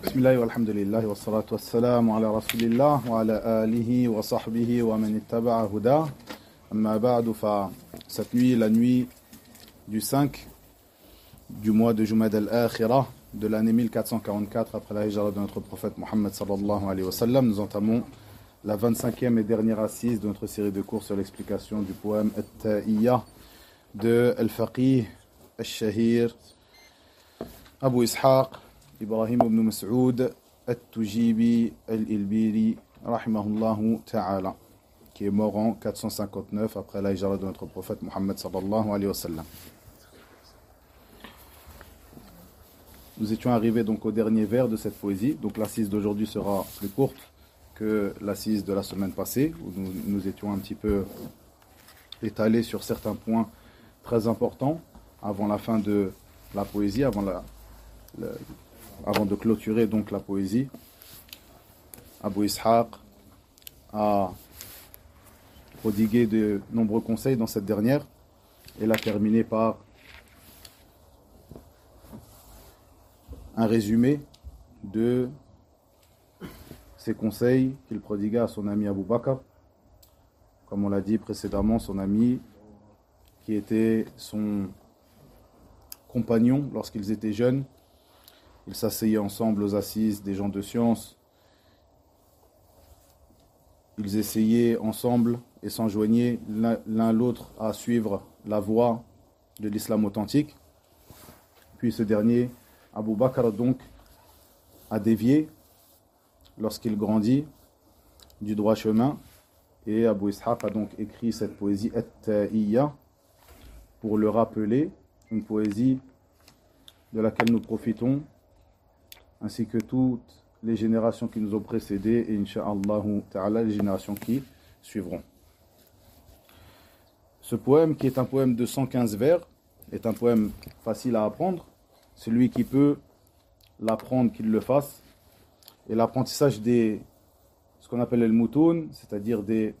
بسم الله والحمد لله والصلاة والسلام على رسول الله وعلى آله وصحبه ومن اتبع هداه أما بعد cette nuit, la nuit du 5 du mois de Jumad al-Akhirah de l'année 1444 après la hijra de notre prophète Mohammed sallallahu alayhi wa sallam, nous entamons la 25e et dernière assise de notre série de cours sur l'explication du poème At-Ta'iyya de Al-Faqih Al-Shahir Abu Ishaq Ibrahim ibn Mas'ud At-Tujibi Al-Ilbiri rahimahullahu ta'ala, qui est mort en 459 après la hijra de notre prophète Mohammed sallallahu alayhi wa sallam. Nous étions arrivés donc au dernier vers de cette poésie. Donc l'assise d'aujourd'hui sera plus courte que l'assise de la semaine passée, où nous étions un petit peu étalés sur certains points très importants avant la fin de la poésie, avant de clôturer donc la poésie. Abu Ishaq a prodigué de nombreux conseils dans cette dernière et l'a terminé par un résumé de ces conseils qu'il prodigua à son ami Abu Bakr, comme on l'a dit précédemment, son ami qui était son compagnon lorsqu'ils étaient jeunes. Ils s'asseyaient ensemble aux assises des gens de science. Ils essayaient ensemble et s'enjoignaient l'un l'autre à suivre la voie de l'islam authentique. Puis ce dernier, Abu Bakr, donc, a dévié lorsqu'il grandit du droit chemin. Et Abu Ishaq a donc écrit cette poésie At-Ta'iyya pour le rappeler, une poésie de laquelle nous profitons, ainsi que toutes les générations qui nous ont précédés et Inch'Allah ta'ala les générations qui suivront. Ce poème, qui est un poème de 115 vers, est un poème facile à apprendre. Celui qui peut l'apprendre, qu'il le fasse. Et l'apprentissage des, ce qu'on appelle le moutoun, c'est-à-dire des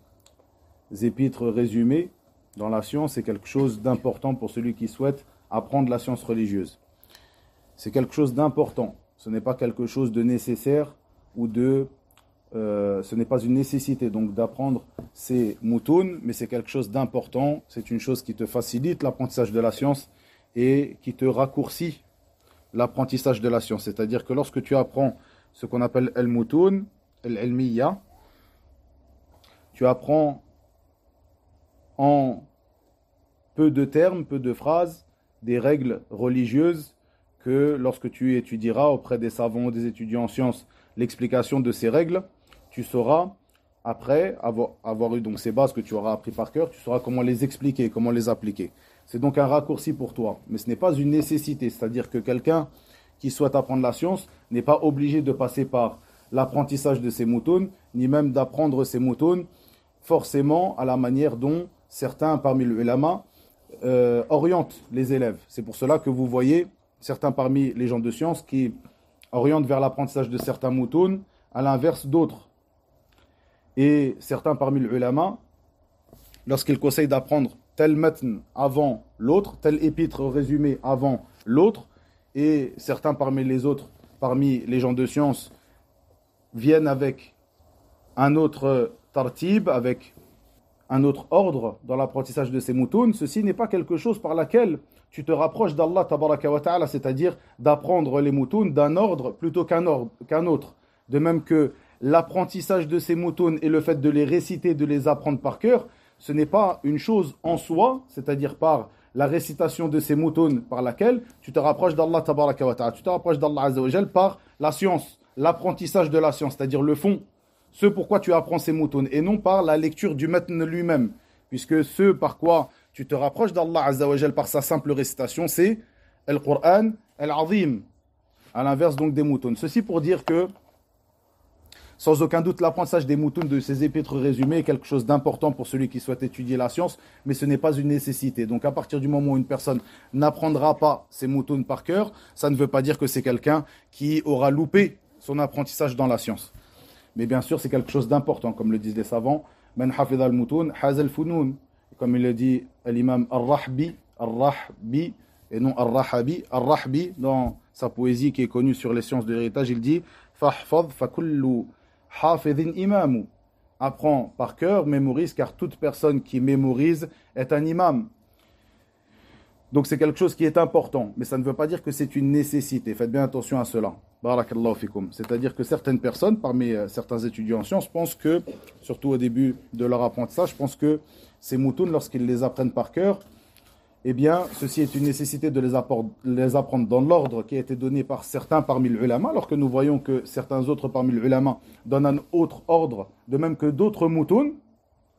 épîtres résumés dans la science, est quelque chose d'important pour celui qui souhaite apprendre la science religieuse. C'est quelque chose d'important. Ce n'est pas quelque chose de nécessaire ou ce n'est pas une nécessité donc d'apprendre ces moutouns, mais c'est quelque chose d'important. C'est une chose qui te facilite l'apprentissage de la science et qui te raccourcit l'apprentissage de la science. C'est-à-dire que lorsque tu apprends ce qu'on appelle al-moutoun, al-ilmiya, tu apprends en peu de termes, peu de phrases, des règles religieuses que lorsque tu étudieras auprès des savants, des étudiants en sciences, l'explication de ces règles, tu sauras, après avoir eu donc ces bases que tu auras appris par cœur, tu sauras comment les expliquer, comment les appliquer. C'est donc un raccourci pour toi, mais ce n'est pas une nécessité, c'est-à-dire que quelqu'un qui souhaite apprendre la science n'est pas obligé de passer par l'apprentissage de ces moutouns, ni même d'apprendre ces moutouns forcément à la manière dont certains parmi les ulama orientent les élèves. C'est pour cela que vous voyez certains parmi les gens de science qui orientent vers l'apprentissage de certains moutouns à l'inverse d'autres. Et certains parmi les ulama, lorsqu'ils conseillent d'apprendre tel matn avant l'autre, tel épître résumé avant l'autre, et certains parmi les autres, parmi les gens de science, viennent avec un autre tartib, avec un autre ordre dans l'apprentissage de ces moutouns, ceci n'est pas quelque chose par laquelle tu te rapproches d'Allah tabaraka wa ta'ala, c'est-à-dire d'apprendre les moutouns d'un ordre plutôt qu'un autre. De même que l'apprentissage de ces moutouns et le fait de les réciter, de les apprendre par cœur, ce n'est pas une chose en soi, c'est-à-dire par la récitation de ces moutouns par laquelle tu te rapproches d'Allah tabaraka wa ta'ala, tu te rapproches d'Allah azza wa jal par la science, l'apprentissage de la science, c'est-à-dire le fond, ce pourquoi tu apprends ces moutouns, et non par la lecture du matn lui-même, puisque ce par quoi tu te rapproches d'Allah azza wa jal par sa simple récitation, c'est Al-Qur'an Al-Azim, à l'inverse donc des moutouns. Ceci pour dire que sans aucun doute, l'apprentissage des moutouns de ces épîtres résumés est quelque chose d'important pour celui qui souhaite étudier la science, mais ce n'est pas une nécessité. Donc à partir du moment où une personne n'apprendra pas ces moutouns par cœur, ça ne veut pas dire que c'est quelqu'un qui aura loupé son apprentissage dans la science. Mais bien sûr, c'est quelque chose d'important, comme le disent les savants. Man hafidha al-mutun haz al-funun. Comme il le dit l'imam Ar-Rahbi, et non Ar-Rahabi. Ar-Rahbi, dans sa poésie qui est connue sur les sciences de l'héritage, il dit Fahfadh fakullu hafidhin imamu. Apprends par cœur, mémorise, car toute personne qui mémorise est un imam. Donc c'est quelque chose qui est important, mais ça ne veut pas dire que c'est une nécessité. Faites bien attention à cela. Barakallahu fikum. C'est-à-dire que certaines personnes, parmi certains étudiants en sciences, pensent que, surtout au début de leur apprentissage, pensent que ces moutons, lorsqu'ils les apprennent par cœur, eh bien, ceci est une nécessité de les apprendre dans l'ordre qui a été donné par certains parmi les ulama, alors que nous voyons que certains autres parmi les ulama donnent un autre ordre, de même que d'autres moutons,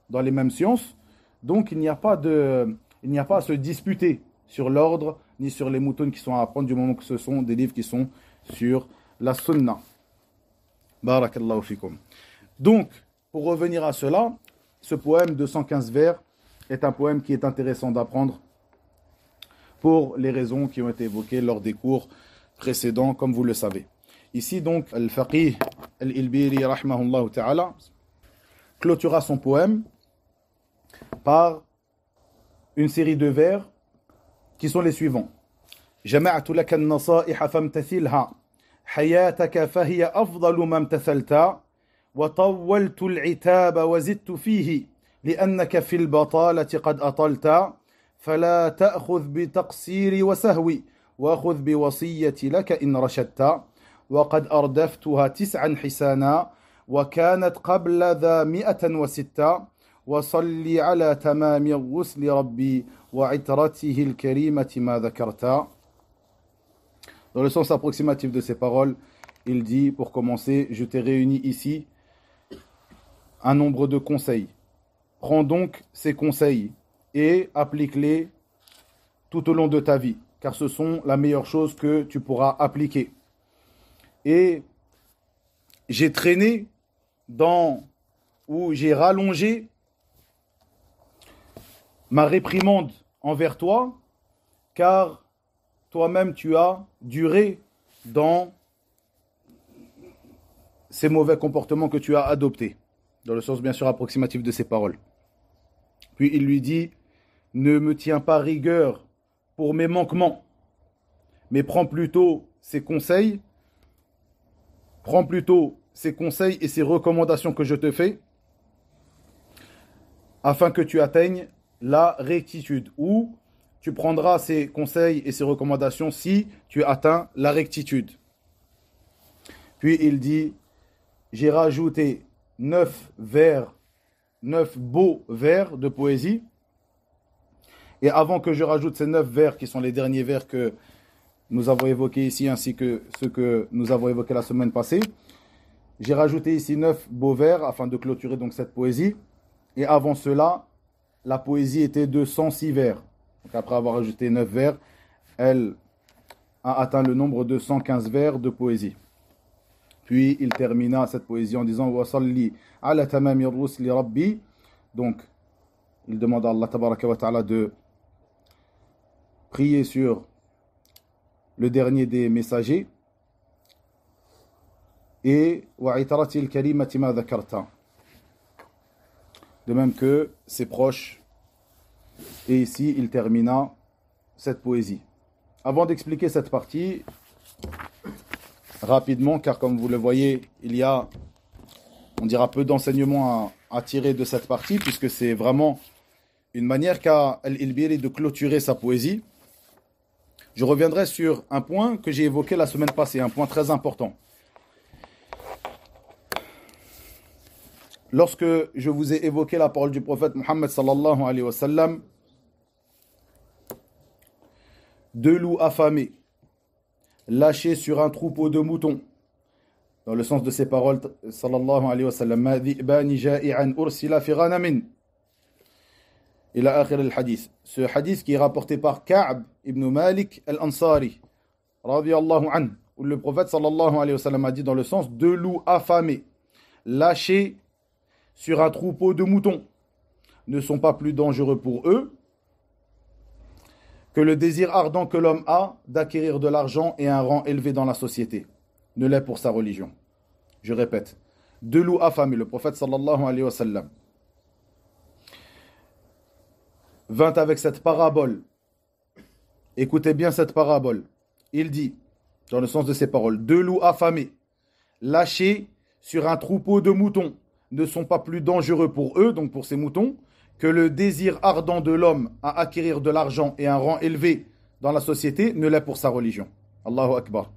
dans les mêmes sciences. Donc, il n'y a pas à se disputer sur l'ordre, ni sur les moutons qui sont à apprendre, du moment que ce sont des livres qui sont sur la sunna. Barakallahu fikum. Donc, pour revenir à cela, ce poème de 115 vers est un poème qui est intéressant d'apprendre pour les raisons qui ont été évoquées lors des cours précédents, comme vous le savez. Ici, donc, Al-Faqih Al-Ilbiri, rahmahullah ta'ala, clôtura son poème par une série de vers qui sont les suivants. جمعت لك النصائح فامتثلها حياتك فهي أفضل ما امتثلتا وطولت العتاب وزدت فيه لأنك في البطالة قد أطلتا فلا تأخذ بتقصيري وسهوي وأخذ بوصيتي لك إن رشدتا وقد أردفتها 9 حسانا وكانت قبل ذا 106 وصلي على تمام الغسل ربي وعترته الكريمة ما ذكرتا. Dans le sens approximatif de ces paroles, il dit, pour commencer, je t'ai réuni ici un nombre de conseils. Prends donc ces conseils et applique-les tout au long de ta vie, car ce sont la meilleure chose que tu pourras appliquer. Et j'ai traîné ou j'ai rallongé ma réprimande envers toi, car toi-même tu as duré dans ces mauvais comportements que tu as adoptés, dans le sens bien sûr approximatif de ces paroles. Puis il lui dit, ne me tiens pas rigueur pour mes manquements, mais prends plutôt ces conseils et ces recommandations que je te fais, afin que tu atteignes la rectitude, ou tu prendras ces conseils et ces recommandations si tu atteins la rectitude. Puis il dit, j'ai rajouté 9 beaux vers de poésie. Et avant que je rajoute ces 9 vers, qui sont les derniers vers que nous avons évoqués ici, ainsi que ceux que nous avons évoqués la semaine passée, j'ai rajouté ici 9 beaux vers afin de clôturer donc cette poésie. Et avant cela, la poésie était de 106 vers. Donc après avoir ajouté 9 vers, elle a atteint le nombre de 115 vers de poésie. Puis il termina cette poésie en disant Wasalli ala tamami rusli rabbi. Donc il demande à Allah tabaraka wa ta'ala de prier sur le dernier des messagers et wa itarati al-karimati ma dhakarta. De même que ses proches. Et ici, il termina cette poésie. Avant d'expliquer cette partie, rapidement, car comme vous le voyez, il y a, on dira, peu d'enseignements à tirer de cette partie, puisque c'est vraiment une manière qu'a Al-Ilbiri de clôturer sa poésie. Je reviendrai sur un point que j'ai évoqué la semaine passée, un point très important. Lorsque je vous ai évoqué la parole du prophète Muhammad sallallahu alayhi wa sallam, 2 loups affamés, lâchés sur un troupeau de moutons, dans le sens de ces paroles, sallallahu alayhi wa sallam, ma dhi'bani ja'i'an ursila fi ghanamin, ila akhir al-hadith. Ce hadith qui est rapporté par Ka'b ibn Malik al-Ansari, radiyallahu anhu, où le prophète sallallahu alayhi wa sallam a dit dans le sens 2 loups affamés, lâchés sur un troupeau de moutons, ne sont pas plus dangereux pour eux que le désir ardent que l'homme a d'acquérir de l'argent et un rang élevé dans la société ne l'est pour sa religion. Je répète, 2 loups affamés, le prophète sallallahu alayhi wa sallam vint avec cette parabole. Écoutez bien cette parabole. Il dit, dans le sens de ces paroles, deux loups affamés, lâchés sur un troupeau de moutons, ne sont pas plus dangereux pour eux, donc pour ces moutons, que le désir ardent de l'homme à acquérir de l'argent et un rang élevé dans la société ne l'est pour sa religion. Allahu Akbar.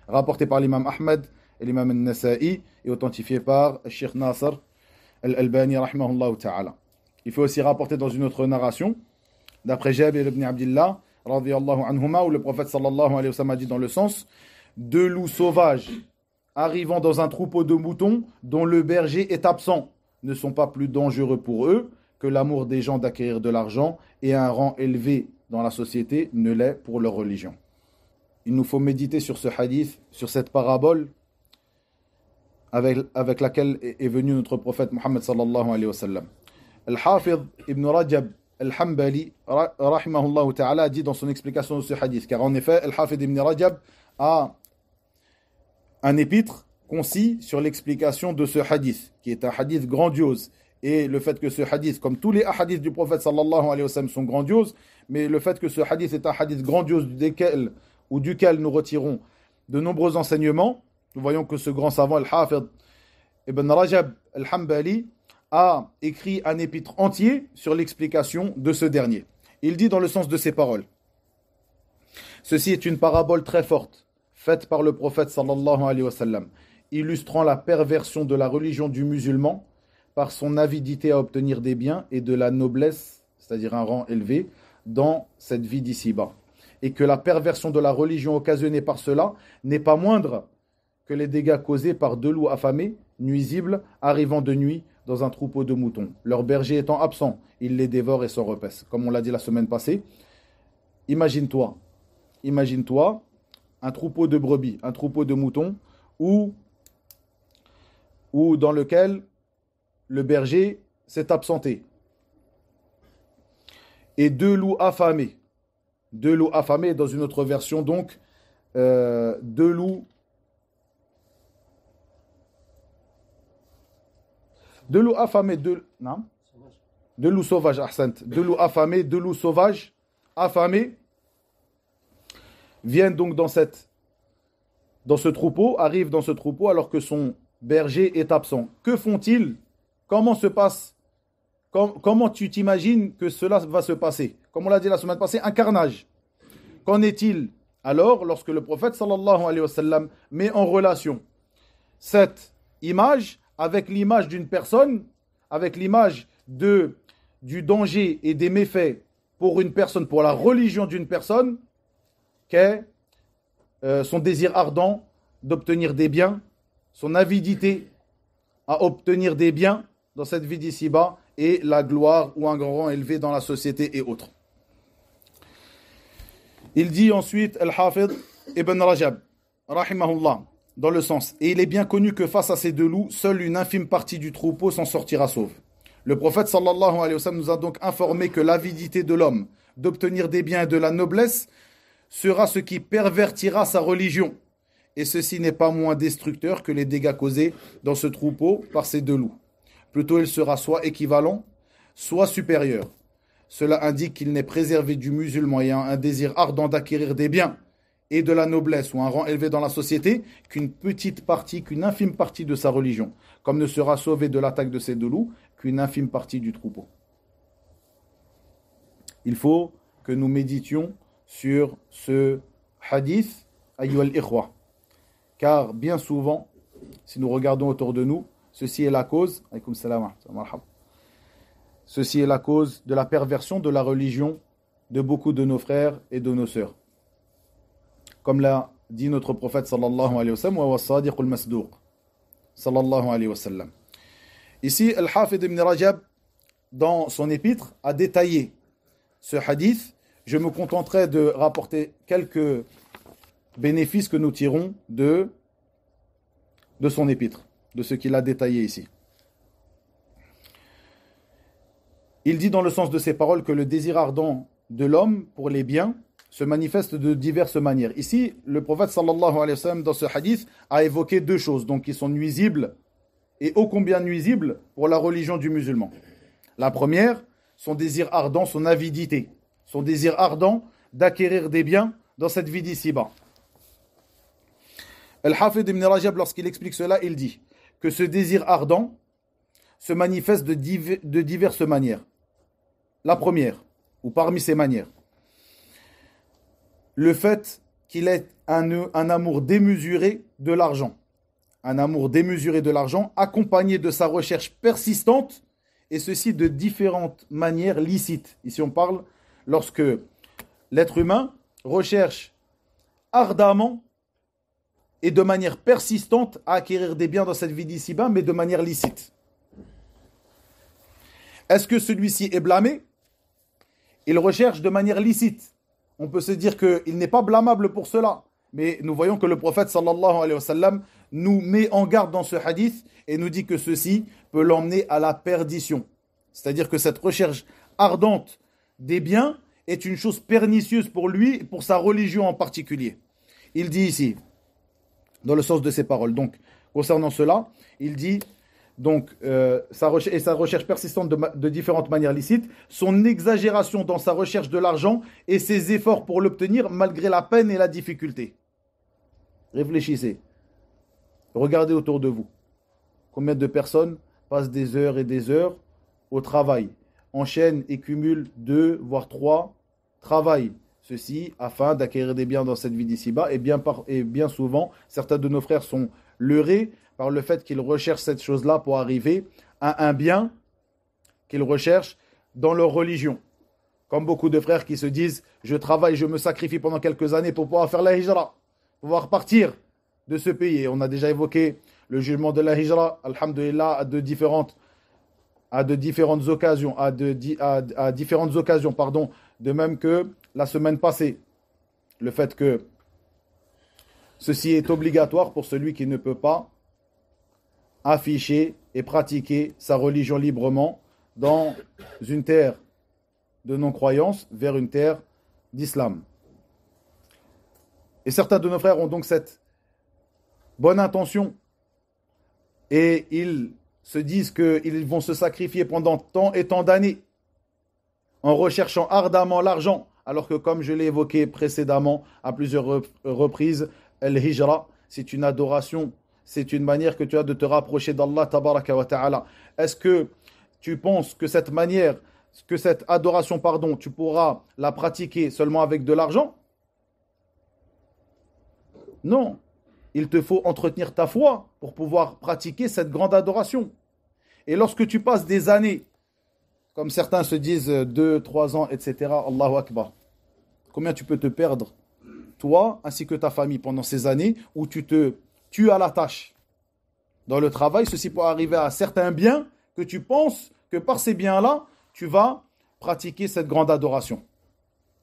Rapporté par l'imam Ahmed et l'imam al-Nasa'i et authentifié par le Cheikh Nasr al-Albani rahimahullah ta'ala. Il faut aussi rapporter dans une autre narration, d'après Jabir ibn Abdillah, radiyallahu anhuma, où le prophète sallallahu alayhi wa sallam a dit dans le sens, deux loups sauvages arrivant dans un troupeau de moutons dont le berger est absent ne sont pas plus dangereux pour eux que l'amour des gens d'acquérir de l'argent et un rang élevé dans la société ne l'est pour leur religion. Il nous faut méditer sur ce hadith, sur cette parabole avec laquelle est venu notre prophète Muhammad sallallahu alayhi wa sallam. Al-Hafidh ibn Rajab al-Hanbali rahimahullah ta'ala dit dans son explication de ce hadith, car en effet Al-Hafidh ibn Rajab a un épître concis sur l'explication de ce hadith, qui est un hadith grandiose. Et le fait que ce hadith, comme tous les hadiths du prophète sallallahu alayhi wa sallam sont grandioses, mais le fait que ce hadith est un hadith grandiose duquel nous retirons de nombreux enseignements, nous voyons que ce grand savant, Al-Hafidh ibn Rajab al-Hanbali, a écrit un épître entier sur l'explication de ce dernier. Il dit dans le sens de ces paroles, ceci est une parabole très forte, faite par le prophète sallallahu alayhi wa sallam, illustrant la perversion de la religion du musulman par son avidité à obtenir des biens et de la noblesse, c'est-à-dire un rang élevé, dans cette vie d'ici-bas. Et que la perversion de la religion occasionnée par cela n'est pas moindre que les dégâts causés par deux loups affamés, nuisibles, arrivant de nuit dans un troupeau de moutons. Leur berger étant absent, ils les dévorent et s'en repaissent. Comme on l'a dit la semaine passée, imagine-toi un troupeau de brebis, un troupeau de moutons, ou dans lequel le berger s'est absenté. Et deux loups affamés, dans une autre version, donc, deux loups affamés, deux loups sauvages, deux loups affamés, deux loups sauvages, affamés, viennent donc arrivent dans ce troupeau alors que son berger est absent. Que font-ils? Comment se passe? Comment tu t'imagines que cela va se passer? Comme on l'a dit la semaine passée, un carnage. Qu'en est-il alors lorsque le prophète sallallahu alayhi wa sallam met en relation cette image avec l'image d'une personne, avec l'image du danger et des méfaits pour une personne, pour la religion d'une personne, qu'est son désir ardent d'obtenir des biens, son avidité à obtenir des biens dans cette vie d'ici-bas et la gloire ou un grand rang élevé dans la société et autres. Il dit ensuite Al-Hafidh ibn Rajab rahimahullah dans le sens, et il est bien connu que face à ces deux loups, seule une infime partie du troupeau s'en sortira sauve. Le prophète sallallahu alayhi wa sallam nous a donc informé que l'avidité de l'homme d'obtenir des biens et de la noblesse sera ce qui pervertira sa religion. Et ceci n'est pas moins destructeur que les dégâts causés dans ce troupeau par ces deux loups. Plutôt il sera soit équivalent, soit supérieur. Cela indique qu'il n'est préservé du musulman ayant un désir ardent d'acquérir des biens et de la noblesse ou un rang élevé dans la société qu'une infime partie de sa religion, comme ne sera sauvé de l'attaque de ces deux loups qu'une infime partie du troupeau. Il faut que nous méditions sur ce hadith, ayyuhal ikhwa. Car bien souvent, si nous regardons autour de nous, ceci est la cause, ceci est la cause de la perversion de la religion de beaucoup de nos frères et de nos sœurs. Comme l'a dit notre prophète sallallahu alayhi wa sallam, wa was-sadiq al-masduq sallallahu alayhi wa sallam. Ici, Al-Hafidh ibn Rajab, dans son épître, a détaillé ce hadith. Je me contenterai de rapporter quelques bénéfices que nous tirons de son épître, de ce qu'il a détaillé ici. Il dit dans le sens de ces paroles que le désir ardent de l'homme pour les biens se manifeste de diverses manières. Ici, le prophète sallallahu alayhi wa sallam, dans ce hadith, a évoqué deux choses, donc qui sont nuisibles, et ô combien nuisibles pour la religion du musulman. La première, son désir ardent, son avidité, son désir ardent d'acquérir des biens dans cette vie d'ici-bas. Al-Hafid ibn Rajab, lorsqu'il explique cela, il dit que ce désir ardent se manifeste de diverses manières. La première, ou parmi ces manières, le fait qu'il ait un amour démesuré de l'argent. Un amour démesuré de l'argent accompagné de sa recherche persistante, et ceci de différentes manières licites. Ici on parle lorsque l'être humain recherche ardemment et de manière persistante à acquérir des biens dans cette vie d'ici-bas, mais de manière licite. Est-ce que celui-ci est blâmé? Il recherche de manière licite. On peut se dire qu'il n'est pas blâmable pour cela. Mais nous voyons que le prophète sallallahu alayhi wa sallam nous met en garde dans ce hadith et nous dit que ceci peut l'emmener à la perdition. C'est-à-dire que cette recherche ardente des biens est une chose pernicieuse pour lui et pour sa religion en particulier. Il dit ici, dans le sens de ses paroles, donc concernant cela, il dit donc sa recherche persistante de différentes manières licites, son exagération dans sa recherche de l'argent et ses efforts pour l'obtenir malgré la peine et la difficulté. Réfléchissez. Regardez autour de vous. Combien de personnes passent des heures et des heures au travail, enchaînent et cumulent 2 voire 3 travails. Ceci afin d'acquérir des biens dans cette vie d'ici-bas. Et bien souvent, certains de nos frères sont leurrés par le fait qu'ils recherchent cette chose-là pour arriver à un bien qu'ils recherchent dans leur religion. Comme beaucoup de frères qui se disent « Je travaille, je me sacrifie pendant quelques années pour pouvoir faire la hijra, pour pouvoir partir de ce pays. » Et on a déjà évoqué le jugement de la hijra, alhamdulillah, à différentes occasions, de même que la semaine passée. Le fait que ceci est obligatoire pour celui qui ne peut pas afficher et pratiquer sa religion librement dans une terre de non-croyance vers une terre d'islam. Et certains de nos frères ont donc cette bonne intention et ils se disent qu'ils vont se sacrifier pendant tant et tant d'années en recherchant ardemment l'argent, alors que comme je l'ai évoqué précédemment à plusieurs reprises, al-hijra, c'est une adoration, c'est une manière que tu as de te rapprocher d'Allah tabaraka wa ta'ala. Est-ce que tu penses que cette adoration, tu pourras la pratiquer seulement avec de l'argent? Non. Il te faut entretenir ta foi pour pouvoir pratiquer cette grande adoration. Et lorsque tu passes des années, comme certains se disent 2, 3 ans, etc., Allahu Akbar, combien tu peux te perdre, toi ainsi que ta famille, pendant ces années où tu te tues à la tâche dans le travail, ceci pour arriver à certains biens que tu penses que par ces biens-là, tu vas pratiquer cette grande adoration.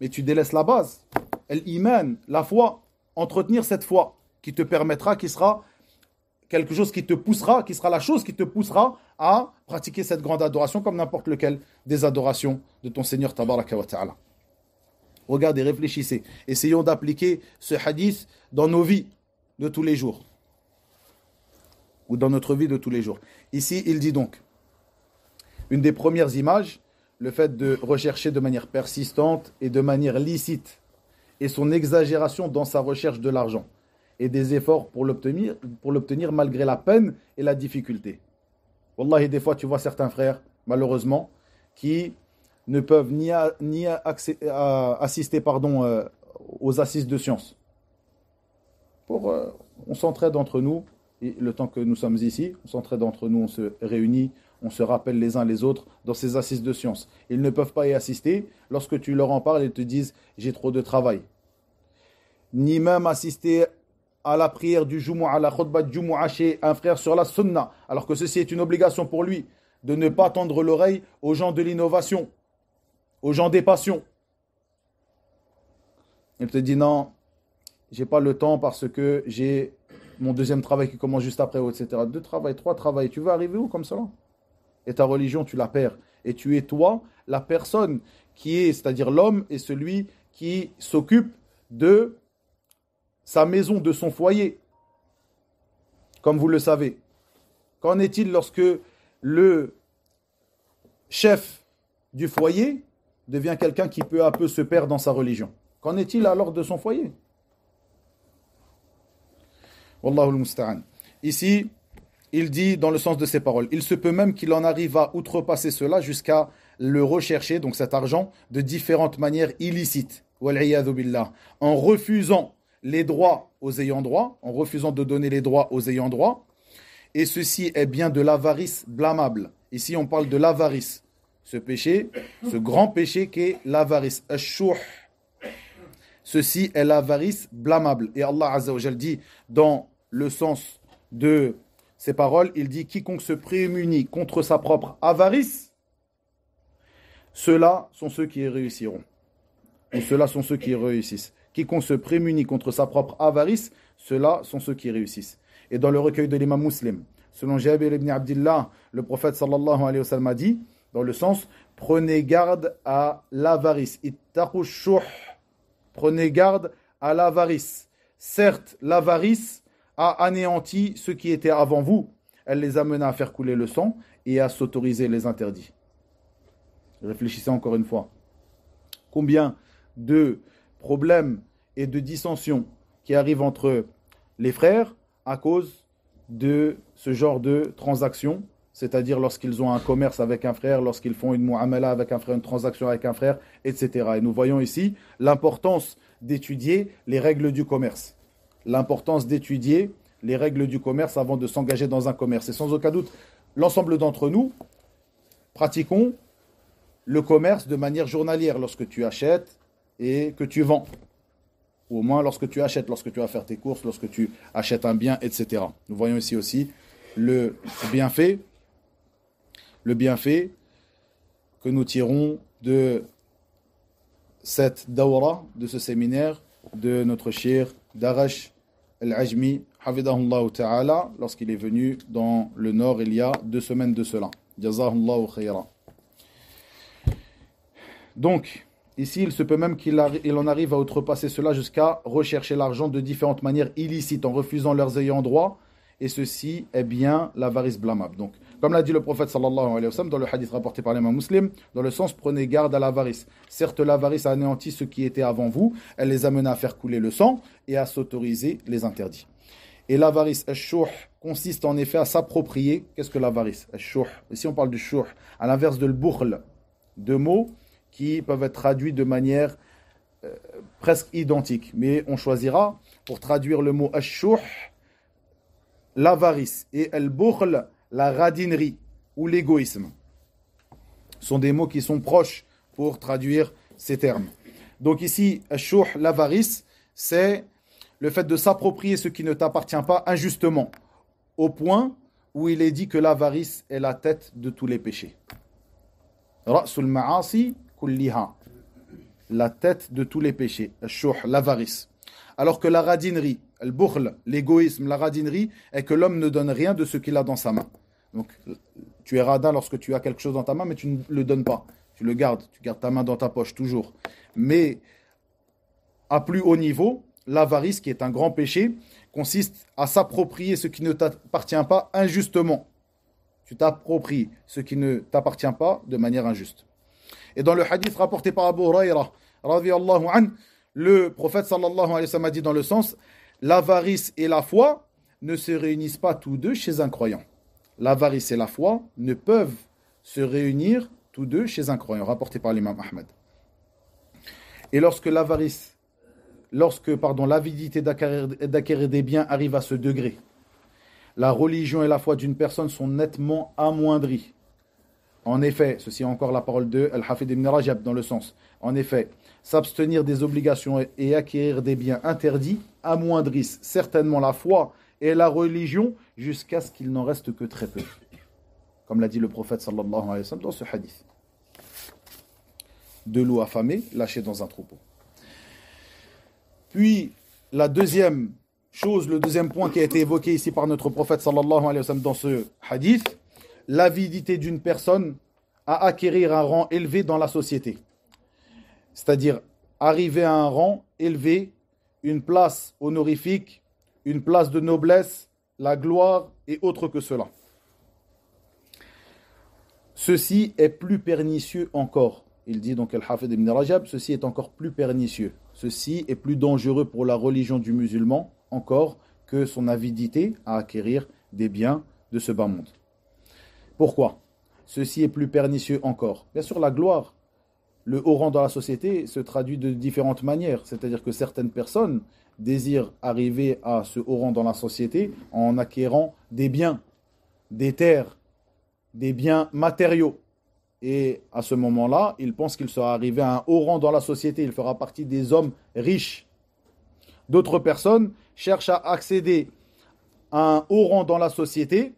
Mais tu délaisses la base, l'iman, la foi, entretenir cette foi qui te permettra, qui sera quelque chose qui te poussera, qui sera la chose qui te poussera à pratiquer cette grande adoration comme n'importe lequel des adorations de ton Seigneur tabaraka wa ta'ala. Regardez, réfléchissez. Essayons d'appliquer ce hadith dans nos vies de tous les jours. Ou dans notre vie de tous les jours. Ici, il dit donc, une des premières images, le fait de rechercher de manière persistante et de manière licite, et son exagération dans sa recherche de l'argent, et des efforts pour l'obtenir malgré la peine et la difficulté. Wallahi, des fois, tu vois certains frères, malheureusement, qui ne peuvent ni assister aux assises de sciences. On s'entraide entre nous, et le temps que nous sommes ici, on s'entraide entre nous, on se réunit, on se rappelle les uns les autres dans ces assises de sciences. Ils ne peuvent pas y assister. Lorsque tu leur en parles, ils te disent « j'ai trop de travail ». Ni même assister à la prière du Jumu'ah, à la khutbah du Jumu'ah chez un frère sur la sunna, alors que ceci est une obligation pour lui, de ne pas tendre l'oreille aux gens de l'innovation, aux gens des passions. Il te dit non, j'ai pas le temps parce que j'ai mon deuxième travail qui commence juste après, etc. 2 travails, 3 travails, tu veux arriver où comme ça? Et ta religion, tu la perds. Et tu es toi, la personne c'est-à-dire l'homme, est celui qui s'occupe de sa maison, de son foyer, comme vous le savez. Qu'en est-il lorsque le chef du foyer devient quelqu'un qui peu à peu se perd dans sa religion? Qu'en est-il alors de son foyer? Wallahu al-musta'an. Ici, il dit dans le sens de ses paroles, il se peut même qu'il en arrive à outrepasser cela jusqu'à le rechercher, donc cet argent, de différentes manières illicites. Wal-'iyadhu billah. En refusant les droits aux ayants droit, en refusant de donner les droits aux ayants droit, et ceci est bien de l'avarice blâmable. Ici, on parle de l'avarice. Ce péché, ce grand péché qu'est l'avarice. Ash-shuh. Ceci est l'avarice blâmable. Et Allah Azza wa Jal dit, dans le sens de ces paroles, il dit, quiconque se prémunit contre sa propre avarice, ceux-là sont ceux qui réussiront. Et ceux-là sont ceux qui réussissent. Quiconque se prémunit contre sa propre avarice, ceux-là sont ceux qui réussissent. Et dans le recueil de l'imam Muslim, selon Jabir ibn Abdillah, le prophète sallallahu alayhi wa sallam a dit, dans le sens, prenez garde à l'avarice. Ittaqu shuh. Prenez garde à l'avarice. Certes, l'avarice a anéanti ceux qui étaient avant vous. Elle les amena à faire couler le sang et à s'autoriser les interdits. Réfléchissez encore une fois. Combien de problèmes et de dissensions qui arrivent entre les frères à cause de ce genre de transactions, c'est-à-dire lorsqu'ils ont un commerce avec un frère, lorsqu'ils font une mu'amala avec un frère, une transaction avec un frère, etc. Et nous voyons ici l'importance d'étudier les règles du commerce. L'importance d'étudier les règles du commerce avant de s'engager dans un commerce. Et sans aucun doute, l'ensemble d'entre nous pratiquons le commerce de manière journalière lorsque tu achètes et que tu vends. Ou au moins lorsque tu achètes, lorsque tu vas faire tes courses, lorsque tu achètes un bien, etc. Nous voyons ici aussi le bienfait que nous tirons de cette dawra, de ce séminaire de notre cher Darash al-Ajmi, hafidahullah ta'ala, lorsqu'il est venu dans le nord il y a 2 semaines de cela. Jazahullahu khayra. Donc, ici, il se peut même qu'il en arrive à outrepasser cela jusqu'à rechercher l'argent de différentes manières illicites en refusant leurs ayants droit. Et ceci est bien l'avarice blâmable. Donc, comme l'a dit le prophète sallallahu alayhi wa sallam dans le hadith rapporté par l'imam Muslim, dans le sens prenez garde à l'avarice. Certes, l'avarice a anéanti ceux qui étaient avant vous, elle les amena à faire couler le sang et à s'autoriser les interdits. Et l'avarice, ash-shuh, consiste en effet à s'approprier. Qu'est-ce que l'avarice? Ash-shuh. Ici, on parle du shuh, à l'inverse de l'bukhl, deux mots qui peuvent être traduits de manière presque identique. Mais on choisira, pour traduire le mot ash-shuh, l'avarice, et al-bukhl, la radinerie ou l'égoïsme. Ce sont des mots qui sont proches pour traduire ces termes. Donc ici, ash-shuh, l'avarice, c'est le fait de s'approprier ce qui ne t'appartient pas injustement, au point où il est dit que l'avarice est la tête de tous les péchés. Ra'sul ma'asi kulliha, la tête de tous les péchés, ash-shuh, l'avarice. Alors que la radinerie, le bukhl, l'égoïsme, la radinerie, est que l'homme ne donne rien de ce qu'il a dans sa main. Donc, tu es radin lorsque tu as quelque chose dans ta main, mais tu ne le donnes pas. Tu le gardes, tu gardes ta main dans ta poche, toujours. Mais, à plus haut niveau, l'avarice, qui est un grand péché, consiste à s'approprier ce qui ne t'appartient pas injustement. Tu t'appropries ce qui ne t'appartient pas de manière injuste. Et dans le hadith rapporté par Abu Huraira, radiyallahu anhu, le prophète sallallahu alayhi wa sallam a dit dans le sens, l'avarice et la foi ne se réunissent pas tous deux chez un croyant. L'avarice et la foi ne peuvent se réunir tous deux chez un croyant, rapporté par l'imam Ahmed. Et lorsque l'avidité d'acquérir des biens arrive à ce degré, la religion et la foi d'une personne sont nettement amoindries. En effet, ceci est encore la parole de Al-Hafid ibn Rajab dans le sens. En effet, s'abstenir des obligations et acquérir des biens interdits amoindrissent certainement la foi et la religion jusqu'à ce qu'il n'en reste que très peu. Comme l'a dit le prophète sallallahu alayhi wa sallam dans ce hadith. De l'eau affamée lâchée dans un troupeau. Puis, la deuxième chose, le deuxième point qui a été évoqué ici par notre prophète sallallahu alayhi wa sallam dans ce hadith, l'avidité d'une personne à acquérir un rang élevé dans la société. C'est-à-dire arriver à un rang élevé, une place honorifique, une place de noblesse, la gloire et autre que cela. Ceci est plus pernicieux encore. Il dit donc Al-Hafid ibn Rajab, ceci est encore plus pernicieux. Ceci est plus dangereux pour la religion du musulman encore que son avidité à acquérir des biens de ce bas monde. Pourquoi? Ceci est plus pernicieux encore. Bien sûr, la gloire, le haut rang dans la société se traduit de différentes manières. C'est-à-dire que certaines personnes désirent arriver à ce haut rang dans la société en acquérant des biens, des terres, des biens matériaux. Et à ce moment-là, ils pensent qu'il sera arrivé à un haut rang dans la société. Il fera partie des hommes riches. D'autres personnes cherchent à accéder à un haut rang dans la société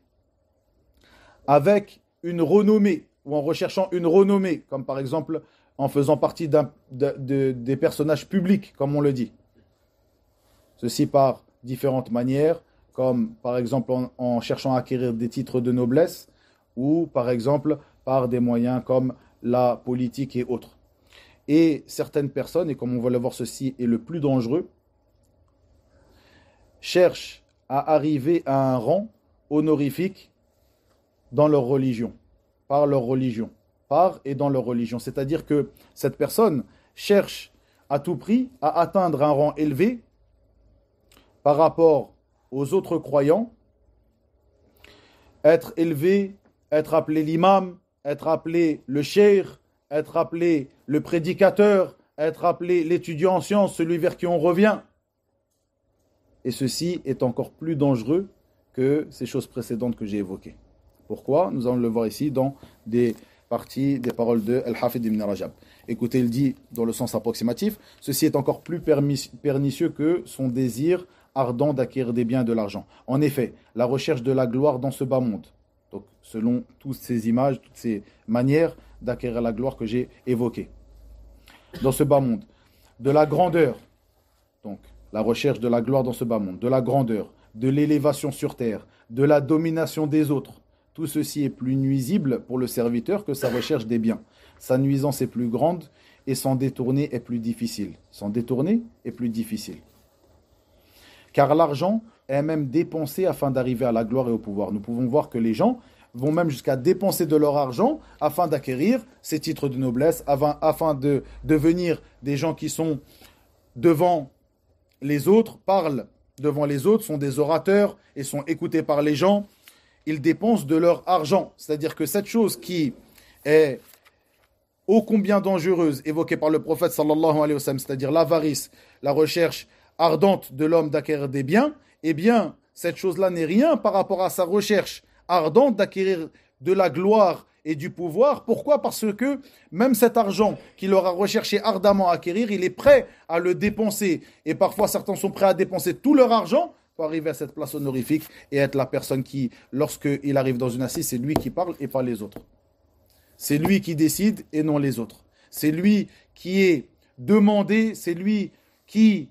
avec une renommée ou en recherchant une renommée, comme par exemple en faisant partie des personnages publics, comme on le dit. Ceci par différentes manières, comme par exemple en cherchant à acquérir des titres de noblesse ou par exemple par des moyens comme la politique et autres. Et certaines personnes, et comme on va le voir, ceci est le plus dangereux, cherchent à arriver à un rang honorifique dans leur religion, par leur religion, par et dans leur religion. C'est-à-dire que cette personne cherche à tout prix à atteindre un rang élevé par rapport aux autres croyants, être élevé, être appelé l'imam, être appelé le cheikh, être appelé le prédicateur, être appelé l'étudiant en sciences, celui vers qui on revient. Et ceci est encore plus dangereux que ces choses précédentes que j'ai évoquées. Pourquoi? Nous allons le voir ici dans des parties des paroles de Al-Hafid ibn Rajab. Écoutez, il dit dans le sens approximatif, ceci est encore plus pernicieux que son désir ardent d'acquérir des biens et de l'argent. En effet, la recherche de la gloire dans ce bas monde, donc selon toutes ces images, toutes ces manières d'acquérir la gloire que j'ai évoquées, dans ce bas monde, de la grandeur, donc la recherche de la gloire dans ce bas monde, de la grandeur, de l'élévation sur terre, de la domination des autres, tout ceci est plus nuisible pour le serviteur que sa recherche des biens. Sa nuisance est plus grande et s'en détourner est plus difficile. S'en détourner est plus difficile. Car l'argent est même dépensé afin d'arriver à la gloire et au pouvoir. Nous pouvons voir que les gens vont même jusqu'à dépenser de leur argent afin d'acquérir ces titres de noblesse, afin de devenir des gens qui sont devant les autres, parlent devant les autres, sont des orateurs et sont écoutés par les gens. Ils dépensent de leur argent. C'est-à-dire que cette chose qui est ô combien dangereuse, évoquée par le prophète sallallahu alayhi wa sallam, c'est-à-dire l'avarice, la recherche ardente de l'homme d'acquérir des biens, eh bien, cette chose-là n'est rien par rapport à sa recherche ardente d'acquérir de la gloire et du pouvoir. Pourquoi? Parce que même cet argent qu'il aura recherché ardemment à acquérir, il est prêt à le dépenser. Et parfois, certains sont prêts à dépenser tout leur argent pour arriver à cette place honorifique et être la personne qui, lorsqu'il arrive dans une assise, c'est lui qui parle et pas les autres. C'est lui qui décide et non les autres. C'est lui qui est demandé, c'est lui qui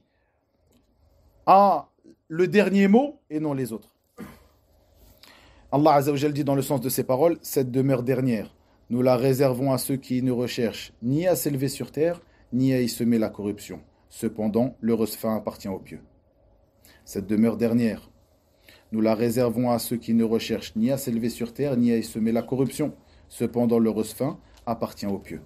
a le dernier mot et non les autres. Allah Azza wa Jal dit dans le sens de ces paroles, cette demeure dernière, nous la réservons à ceux qui ne recherchent ni à s'élever sur terre, ni à y semer la corruption. Cependant, l'heureuse fin appartient aux pieux. Cette demeure dernière, nous la réservons à ceux qui ne recherchent ni à s'élever sur terre, ni à y semer la corruption. Cependant, l'heureuse fin appartient aux pieux.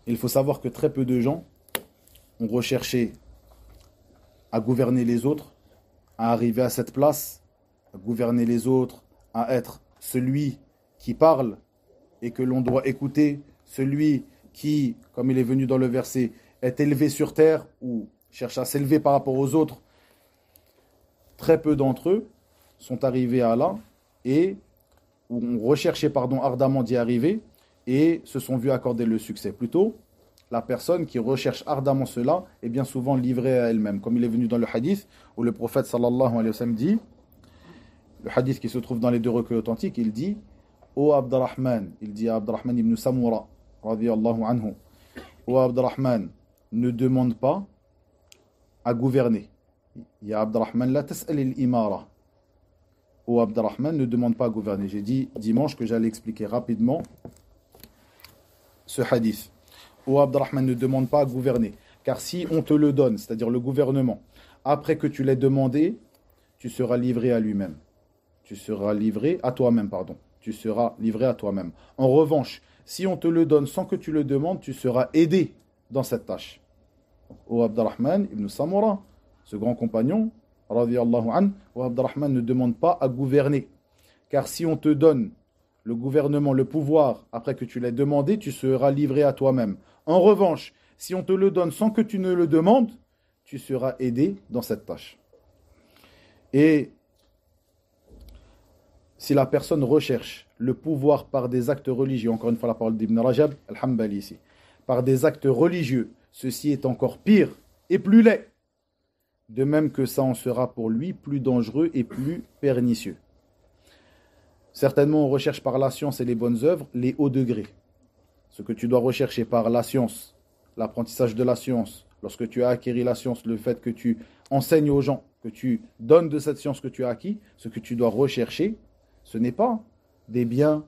Il faut savoir que très peu de gens ont recherché à gouverner les autres, à arriver à cette place, à gouverner les autres, à être celui qui parle et que l'on doit écouter, celui qui, comme il est venu dans le verset, est élevé sur terre ou cherche à s'élever par rapport aux autres. Très peu d'entre eux sont arrivés à là et ont recherché ardemment d'y arriver et se sont vus accorder le succès. Plutôt, la personne qui recherche ardemment cela est bien souvent livrée à elle-même. Comme il est venu dans le hadith où le prophète sallallahu alayhi wa sallam dit, le hadith qui se trouve dans les deux recueils authentiques, il dit « Ô Abdurrahman », il dit à Abdurrahman ibn Samura, radiyallahu anhu, « Ô Abdurrahman, ne demande pas à gouverner. Ya Abdurrahman, la tas'al al-imara. Ô Abdurrahman, ne demande pas à gouverner. » J'ai dit dimanche que j'allais expliquer rapidement ce hadith. Ô Abdurrahman, ne demande pas à gouverner. Car si on te le donne, c'est-à-dire le gouvernement, après que tu l'aies demandé, tu seras livré à lui-même. Tu seras livré à toi-même, pardon. tu seras livré à toi-même. En revanche, si on te le donne sans que tu le demandes, tu seras aidé dans cette tâche. Au Abdurrahman ibn Samura, ce grand compagnon, radiyallahu anhu, Abdurrahman ne demande pas à gouverner. Car si on te donne le gouvernement, le pouvoir, après que tu l'aies demandé, tu seras livré à toi-même. En revanche, si on te le donne sans que tu ne le demandes, tu seras aidé dans cette tâche. Et si la personne recherche le pouvoir par des actes religieux, encore une fois la parole d'Ibn Rajab, al-Hanbali ici, par des actes religieux, ceci est encore pire et plus laid. De même que ça en sera pour lui plus dangereux et plus pernicieux. Certainement, on recherche par la science et les bonnes œuvres les hauts degrés. Ce que tu dois rechercher par la science, l'apprentissage de la science, lorsque tu as acquis la science, le fait que tu enseignes aux gens, que tu donnes de cette science que tu as acquis, ce que tu dois rechercher, ce n'est pas des biens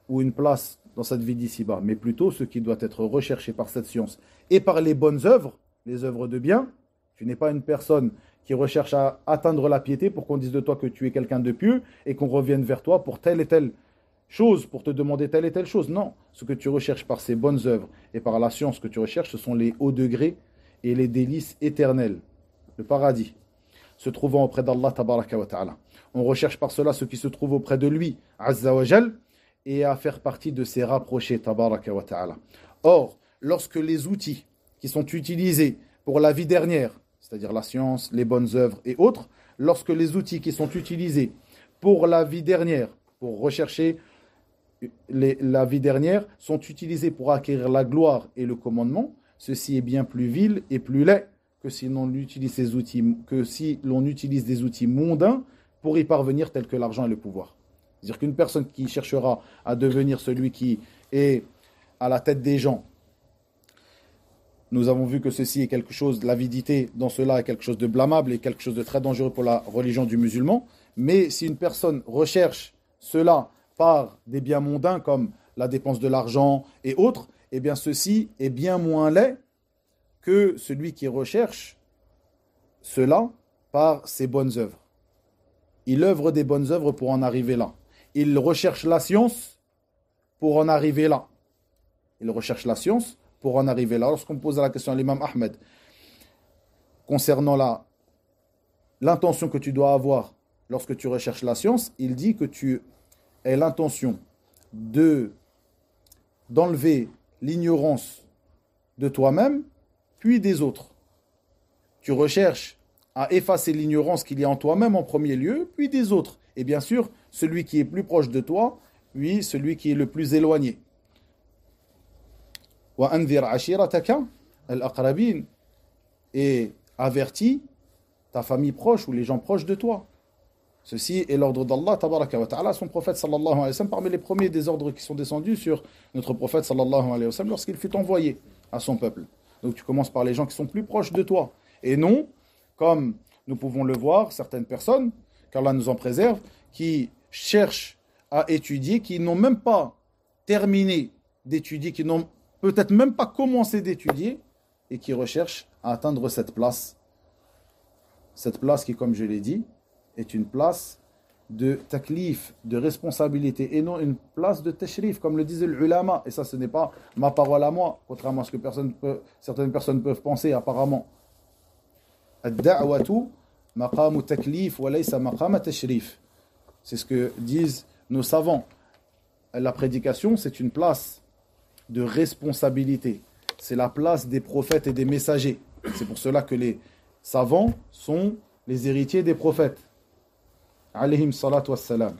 ou une place dans cette vie d'ici-bas, mais plutôt ce qui doit être recherché par cette science et par les bonnes œuvres, les œuvres de bien. Tu n'es pas une personne qui recherche à atteindre la piété pour qu'on dise de toi que tu es quelqu'un de pieux et qu'on revienne vers toi pour telle et telle chose, pour te demander telle et telle chose. Non, ce que tu recherches par ces bonnes œuvres et par la science que tu recherches, ce sont les hauts degrés et les délices éternels, le paradis, se trouvant auprès d'Allah tabaraka wa ta'ala. On recherche par cela ce qui se trouve auprès de lui, azza wa jal, et à faire partie de ses rapprochés, tabaraka wa ta'ala. Or, lorsque les outils qui sont utilisés pour la vie dernière, c'est-à-dire la science, les bonnes œuvres et autres, lorsque les outils qui sont utilisés pour la vie dernière, pour rechercher la vie dernière, sont utilisés pour acquérir la gloire et le commandement, ceci est bien plus vil et plus laid que si l'on utilise ces outils, que si l'on utilise des outils mondains pour y parvenir, tels que l'argent et le pouvoir. C'est-à-dire qu'une personne qui cherchera à devenir celui qui est à la tête des gens, nous avons vu que ceci est quelque chose, l'avidité dans cela est quelque chose de blâmable et quelque chose de très dangereux pour la religion du musulman. Mais si une personne recherche cela par des biens mondains comme la dépense de l'argent et autres, eh bien ceci est bien moins laid que celui qui recherche cela par ses bonnes œuvres. Il œuvre des bonnes œuvres pour en arriver là. Il recherche la science pour en arriver là. Il recherche la science pour en arriver là. Lorsqu'on pose la question à l'imam Ahmed concernant l'intention que tu dois avoir lorsque tu recherches la science, il dit que tu as l'intention d'enlever l'ignorance de toi-même, puis des autres. Tu recherches à effacer l'ignorance qu'il y a en toi-même en premier lieu, puis des autres. Et bien sûr, celui qui est plus proche de toi, puis celui qui est le plus éloigné. Et avertis ta famille proche ou les gens proches de toi. Ceci est l'ordre d'Allah tabaraka wa ta'ala, son prophète sallallahu alayhi wa sallam, parmi les premiers des ordres qui sont descendus sur notre prophète sallallahu alayhi wa sallam lorsqu'il fut envoyé à son peuple. Donc tu commences par les gens qui sont plus proches de toi. Et non, comme nous pouvons le voir, certaines personnes, qu'Allah nous en préserve, qui cherchent à étudier, qui n'ont même pas terminé d'étudier, qui n'ont peut-être même pas commencé d'étudier, et qui recherchent à atteindre cette place. Cette place qui, comme je l'ai dit, est une place de taklif, de responsabilité, et non une place de tashrif, comme le disait l'ulama. Et ça, ce n'est pas ma parole à moi, contrairement à ce que certaines personnes peuvent penser apparemment. Ad-da'watu maqamu taklif wa laysa maqama tashrif. C'est ce que disent nos savants. La prédication, c'est une place de responsabilité. C'est la place des prophètes et des messagers. C'est pour cela que les savants sont les héritiers des prophètes. Alayhim salatu wassalam.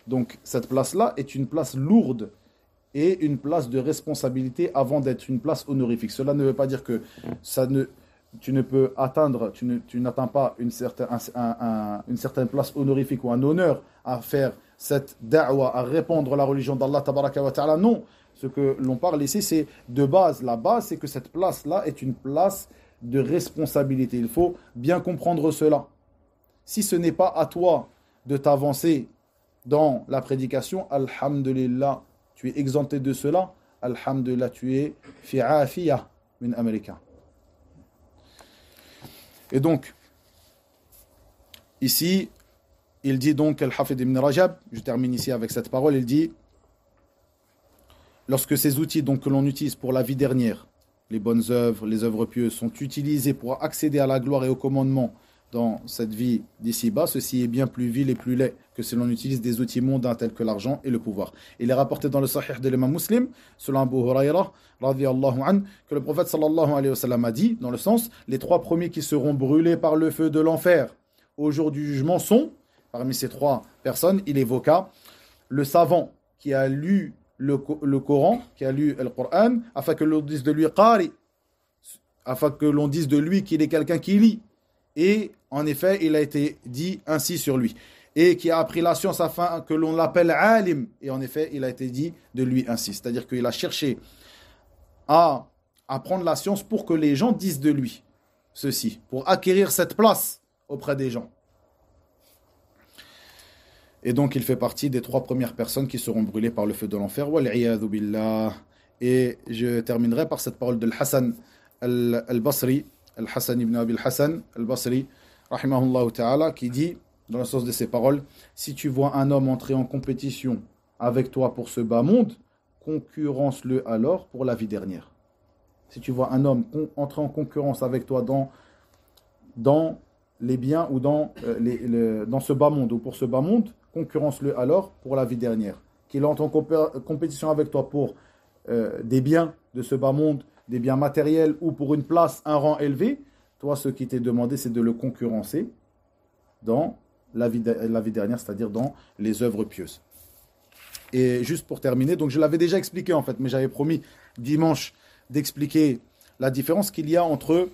Donc cette place-là est une place lourde et une place de responsabilité avant d'être une place honorifique. Cela ne veut pas dire que tu ne peux atteindre, tu n'atteins pas une certaine place honorifique ou un honneur à faire cette da'wa, à répandre la religion d'Allah tabaraka wa ta'ala. Non, ce que l'on parle ici, c'est de base. La base, c'est que cette place-là est une place de responsabilité. Il faut bien comprendre cela. Si ce n'est pas à toi de t'avancer dans la prédication, alhamdulillah, tu es exempté de cela. Alhamdulillah, tu es fi afiyah min Amerika. Et donc, ici, il dit donc, Al-Hafid ibn Rajab, je termine ici avec cette parole, il dit lorsque ces outils donc, que l'on utilise pour la vie dernière, les bonnes œuvres, les œuvres pieuses, sont utilisés pour accéder à la gloire et au commandement dans cette vie d'ici-bas, ceci est bien plus vil et plus laid que si l'on utilise des outils mondains tels que l'argent et le pouvoir. Il est rapporté dans le Sahih de l'imam Muslim, selon Abu Huraira, radiyallahu anhu, que le prophète sallallahu alayhi wa sallam a dit, dans le sens, les 3 premiers qui seront brûlés par le feu de l'enfer au jour du jugement sont, parmi ces 3 personnes, il évoqua le savant qui a lu le Coran, qui a lu le Coran, afin que l'on dise de lui qari, afin que l'on dise de lui qu'il est quelqu'un qui lit. Et en effet, il a été dit ainsi sur lui. Et qui a appris la science afin que l'on l'appelle alim. Et en effet, il a été dit de lui ainsi. C'est-à-dire qu'il a cherché à apprendre la science pour que les gens disent de lui ceci, pour acquérir cette place auprès des gens. Et donc, il fait partie des 3 premières personnes qui seront brûlées par le feu de l'enfer. Wal'iyadhu billah. Et je terminerai par cette parole de Hassan al-Basri, Al-Hassan ibn Abi al-Hassan al-Basri, rahimahullah ta'ala, qui dit, dans le sens de ces paroles, si tu vois un homme entrer en compétition avec toi pour ce bas monde, concurrence-le alors pour la vie dernière. Si tu vois un homme entrer en concurrence avec toi dans les biens ou dans ce bas monde ou pour ce bas monde, concurrence-le alors pour la vie dernière. Qu'il entre en compétition avec toi pour des biens de ce bas monde, des biens matériels ou pour une place, un rang élevé, toi, ce qui t'est demandé, c'est de le concurrencer dans la vie dernière, c'est-à-dire dans les œuvres pieuses. Et juste pour terminer, donc je l'avais déjà expliqué en fait, mais j'avais promis dimanche d'expliquer la différence qu'il y a entre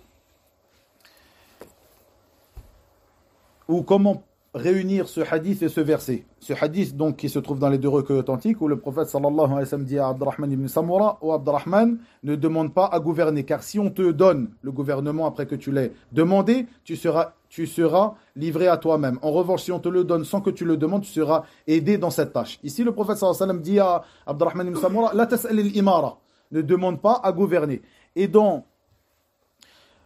ou comment réunir ce hadith et ce verset. Ce hadith donc qui se trouve dans les 2 recueils authentiques où le prophète sallallahu alayhi wa sallam dit à Abdurrahman ibn Samura: "Oh Abdurrahman, ne demande pas à gouverner, car si on te donne le gouvernement après que tu l'aies demandé, tu seras livré à toi-même. En revanche, si on te le donne sans que tu le demandes, tu seras aidé dans cette tâche." Ici, le prophète sallallahu alayhi wa sallam dit à Abdurrahman ibn Samura: "La tas'al al-imara", ne demande pas à gouverner. Et dans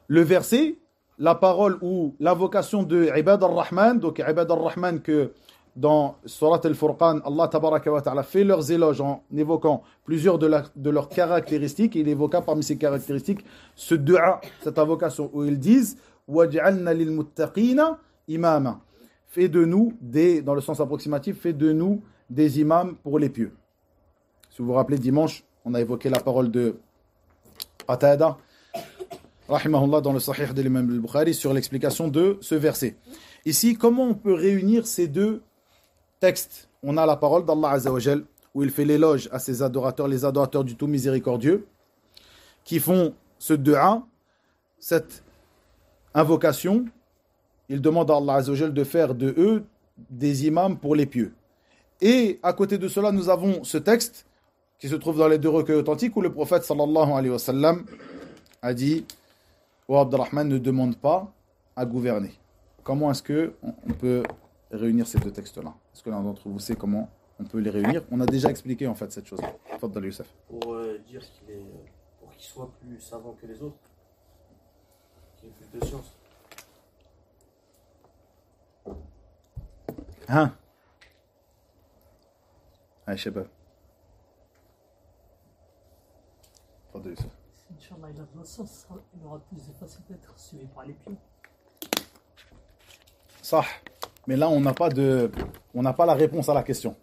le verset, la parole ou l'invocation de Ibad al-Rahman, donc Ibad al-Rahman que dans Surat al-Furqan, Allah tabaraka wa ta'ala fait leurs éloges en évoquant plusieurs de leurs caractéristiques. Il évoqua parmi ces caractéristiques ce dua, cette invocation où ils disent waj'alna lil muttaqina imama. Fais de nous dans le sens approximatif, fais de nous des imams pour les pieux. Si vous vous rappelez, dimanche, on a évoqué la parole de Qatada rahimahullah dans le Sahih de l'imam al-Bukhari sur l'explication de ce verset. Ici, comment on peut réunir ces 2 textes? On a la parole d'Allah Azza wa Jal où il fait l'éloge à ses adorateurs, les adorateurs du tout miséricordieux, qui font ce dua, cette invocation. Il demande à Allah Azza wa Jal de faire de eux des imams pour les pieux. Et à côté de cela, nous avons ce texte qui se trouve dans les 2 recueils authentiques où le prophète sallallahu alayhi wa sallam a dit: "Oh Abdurrahman, ne demande pas à gouverner." Comment est-ce qu'on peut réunir ces 2 textes-là? Est-ce que l'un d'entre vous sait comment on peut les réunir? On a déjà expliqué en fait cette chose. Fadal Youssef. Pour dire pour qu'il soit plus savant que les autres, qu'il ait plus de science. Hein? Allez, Shabab. Fadal Youssef. Inch'Allah, il a de la sens, il aura plus de facilité d'être suivi par les pieux. Ça. Mais là, on n'a pas la réponse à la question.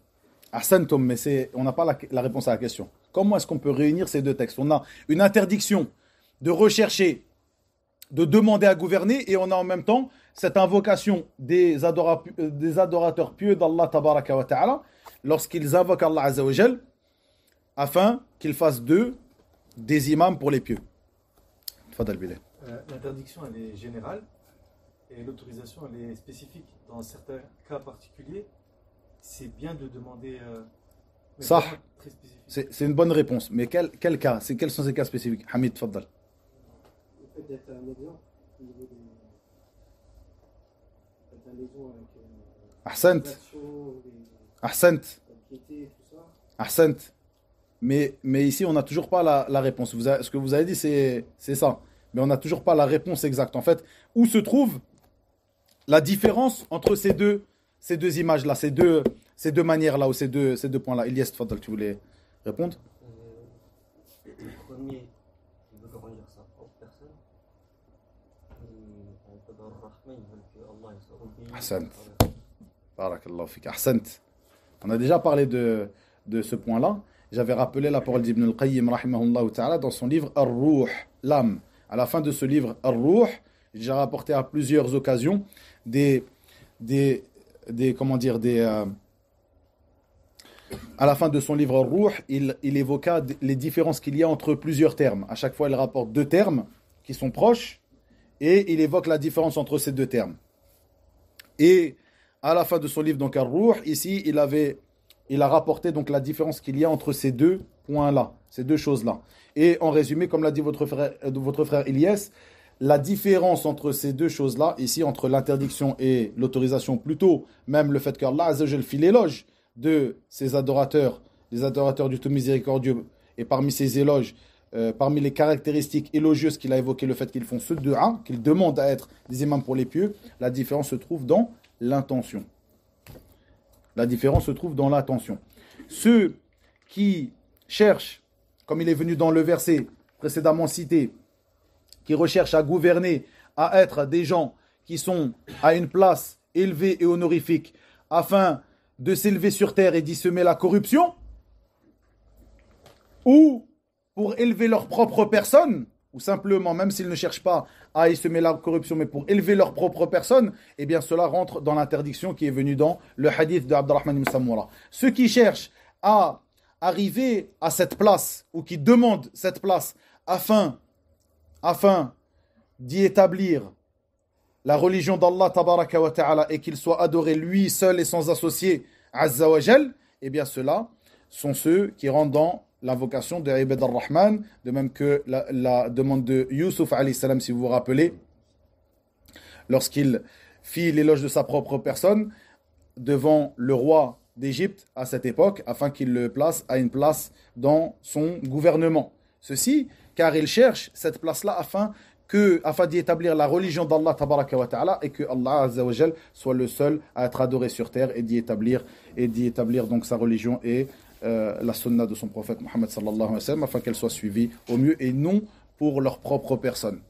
Ahsantum, mais on n'a pas la réponse à la question. Comment est-ce qu'on peut réunir ces 2 textes? On a une interdiction de rechercher, de demander à gouverner, et on a en même temps cette invocation des adorateurs pieux d'Allah tabaraka wa ta'ala lorsqu'ils invoquent Allah Azza wa Jal afin qu'ils fassent d'eux des imams pour les pieux. Fadal Bilal. L'interdiction, elle est générale et l'autorisation, elle est spécifique. Dans certains cas particuliers, c'est bien de demander. Ça, très spécifique. C'est une bonne réponse. Mais quel cas? Quels sont ces cas spécifiques? Hamid, Fadal. Le fait d'être un exemple au niveau Ahsant. Ahsant. Mais ici, on n'a toujours pas la réponse. Ce que vous avez dit, c'est ça. Mais on n'a toujours pas la réponse exacte. En fait, où se trouve la différence entre ces deux images-là, ces deux manières-là, ou ces deux points-là? Ilyes, Tfadal, tu voulais répondre? le premier, il veut comment dire sa propre personne. Et en Qadar Rahman, il veut que Allah soit obéi. Ahsant. Barakallahu fik. Ahsant. On a déjà parlé de ce point-là. J'avais rappelé la parole d'Ibn al-Qayyim rahimahullah ta'ala dans son livre Ar-Ruh, l'âme. À la fin de ce livre Ar-Ruh, j'ai déjà rapporté à plusieurs occasions à la fin de son livre Ar-Ruh, il évoqua les différences qu'il y a entre plusieurs termes. À chaque fois, il rapporte deux termes qui sont proches et il évoque la différence entre ces deux termes. Et à la fin de son livre, donc Ar-Ruh, ici, il a rapporté donc la différence qu'il y a entre ces deux points-là, ces deux choses-là. Et en résumé, comme l'a dit votre frère Ilyes, la différence entre ces deux choses-là, ici, entre l'interdiction et l'autorisation, plutôt même le fait qu'Allah Azza wa Jal fit l'éloge de ses adorateurs, les adorateurs du tout miséricordieux, et parmi ces éloges, parmi les caractéristiques élogieuses qu'il a évoquées, le fait qu'ils font ce dua, qu'ils demandent à être des imams pour les pieux, la différence se trouve dans l'intention. La différence se trouve dans l'intention. Ceux qui cherchent, comme il est venu dans le verset précédemment cité, qui recherchent à gouverner, à être des gens qui sont à une place élevée et honorifique, afin de s'élever sur terre et d'y semer la corruption, ou pour élever leur propre personne, ou simplement, même s'ils ne cherchent pas à y semer la corruption, mais pour élever leur propre personne, eh bien cela rentre dans l'interdiction qui est venue dans le hadith de Abdurrahman ibn Samura. Ceux qui cherchent à arriver à cette place, ou qui demandent cette place, afin d'y établir la religion d'Allah tabaraka wa ta'ala, et qu'il soit adoré lui seul et sans associé, azza wa jal, eh bien ceux-là sont ceux qui rentrent dans l'invocation de Ibad al-Rahman, de même que la demande de Youssouf alayhi salam, si vous vous rappelez, lorsqu'il fit l'éloge de sa propre personne devant le roi d'Égypte à cette époque, afin qu'il le place à une place dans son gouvernement. Ceci, car il cherche cette place-là afin d'y établir la religion d'Allah tabaraka wa ta'ala, et que Allah azza wa jal soit le seul à être adoré sur terre, et d'y établir donc sa religion et la sunna de son prophète Muhammad sallallahu alayhi wa sallam, afin qu'elle soit suivie au mieux, et non pour leur propre personne.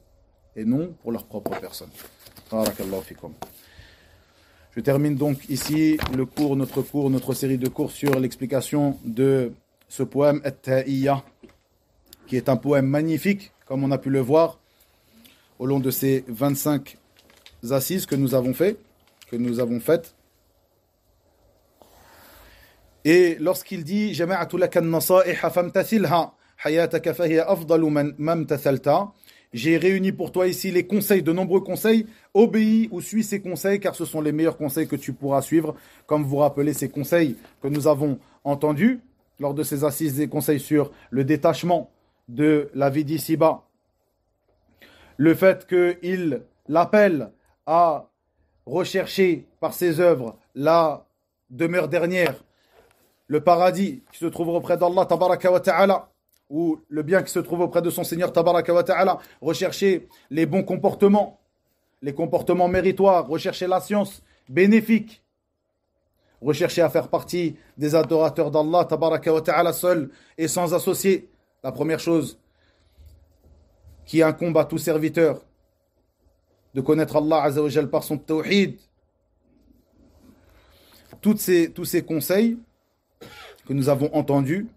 Barakallahu fikum. Je termine donc ici notre série de cours sur l'explication de ce poème At-Ta'iyya, qui est un poème magnifique, comme on a pu le voir au long de ces 25 assises que nous avons faites. Et lorsqu'il dit Jama'atu laka an-nasaiha famtathilha hayataka fahiya afdalu man tathalta, j'ai réuni pour toi ici les conseils, de nombreux conseils, obéis ou suis ces conseils, car ce sont les meilleurs conseils que tu pourras suivre. Comme vous vous rappelez ces conseils que nous avons entendus lors de ces assises, des conseils sur le détachement de la vie d'ici-bas, le fait qu'il l'appelle à rechercher par ses œuvres la demeure dernière, le paradis qui se trouve auprès d'Allah tabaraka wa ta'ala, ou le bien qui se trouve auprès de son Seigneur tabaraka wa ta'ala, rechercher les bons comportements, les comportements méritoires, rechercher la science bénéfique, rechercher à faire partie des adorateurs d'Allah tabaraka wa ta'ala seul et sans associé. La première chose qui incombe à tout serviteur, de connaître Allah azza wa jal par son tawhid. Tous ces conseils que nous avons entendus,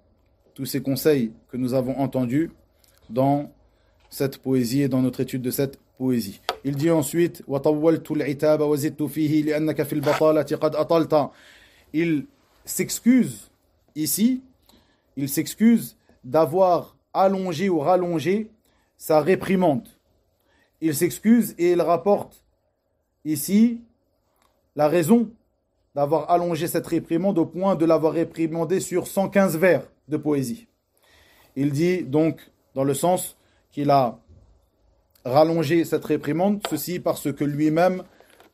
dans cette poésie et dans notre étude de cette poésie. Il dit ensuite il s'excuse ici, d'avoir allongé ou rallongé sa réprimande. Il s'excuse et il rapporte ici la raison d'avoir allongé cette réprimande au point de l'avoir réprimandé sur 115 vers de poésie. Il dit donc dans le sens qu'il a rallongé cette réprimande, ceci parce que lui-même